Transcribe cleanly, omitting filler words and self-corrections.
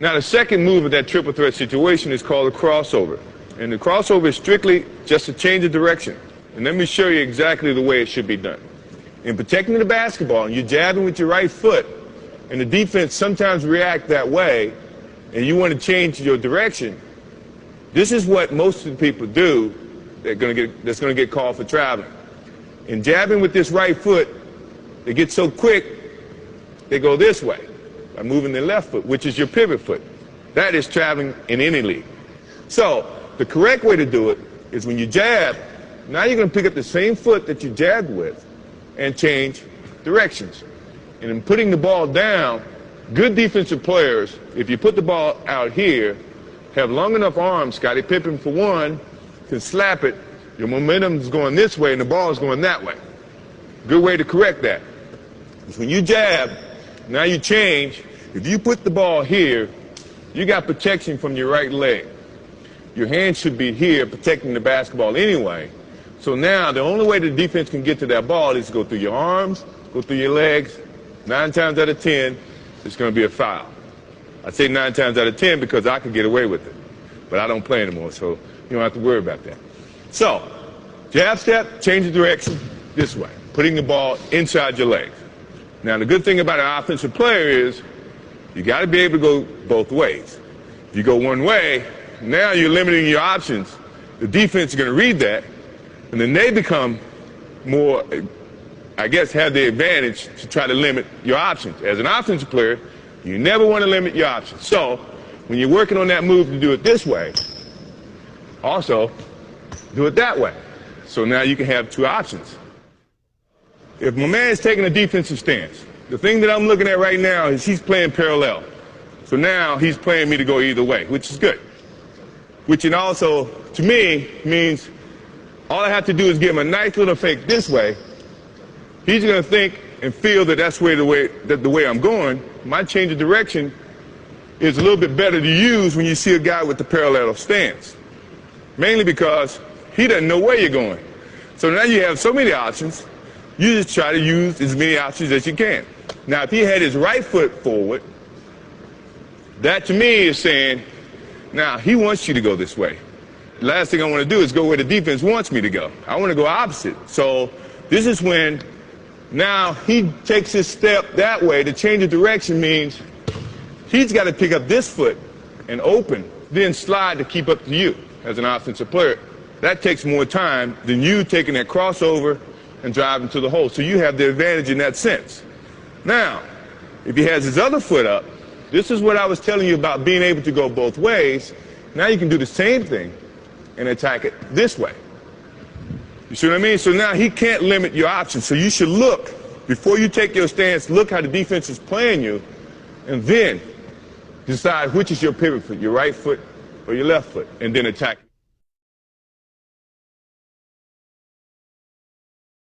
Now, the second move of that triple threat situation is called a crossover. And the crossover is strictly just a change of direction. And let me show you exactly the way it should be done. In protecting the basketball, you're jabbing with your right foot, and the defense sometimes react that way, and you want to change your direction. This is what most of the people do that's going to get called for traveling. In jabbing with this right foot, they get so quick, they go this way by moving their left foot, which is your pivot foot. That is traveling in any league. So the correct way to do it is when you jab, now you're going to pick up the same foot that you jabbed with and change directions. And in putting the ball down, good defensive players, if you put the ball out here, have long enough arms. Scottie Pippen, for one, can slap it. Your momentum is going this way and the ball is going that way. Good way to correct that is when you jab, now you change. If you put the ball here, you got protection from your right leg. Your hand should be here protecting the basketball anyway. So now the only way the defense can get to that ball is to go through your arms, go through your legs. 9 times out of 10, it's going to be a foul. I say 9 times out of 10 because I could get away with it. But I don't play anymore, so you don't have to worry about that. So, jab step, change the direction this way, putting the ball inside your legs. Now, the good thing about an offensive player is you got to be able to go both ways. If you go one way, now you're limiting your options. The defense is going to read that, and then they become more, I guess, have the advantage to try to limit your options. As an offensive player, you never want to limit your options. So when you're working on that move to do it this way, also do it that way. So now you can have 2 options. If my man is taking a defensive stance, the thing that I'm looking at right now is he's playing parallel. So now he's playing me to go either way, which is good. Which it also, to me, means all I have to do is give him a nice little fake this way. He's going to think and feel that that's the way I'm going. My change of direction is a little bit better to use when you see a guy with the parallel stance. Mainly because he doesn't know where you're going. So now you have so many options, you just try to use as many options as you can. Now, if he had his right foot forward, that to me is saying, now he wants you to go this way. The last thing I want to do is go where the defense wants me to go. I want to go opposite. So this is when now he takes his step that way. To change of direction means he's got to pick up this foot and open, then slide to keep up to you as an offensive player. That takes more time than you taking that crossover and driving to the hole. So you have the advantage in that sense. Now, if he has his other foot up, this is what I was telling you about being able to go both ways. Now you can do the same thing and attack it this way. You see what I mean? So now he can't limit your options. So you should look, before you take your stance, look how the defense is playing you, and then decide which is your pivot foot, your right foot or your left foot, and then attack.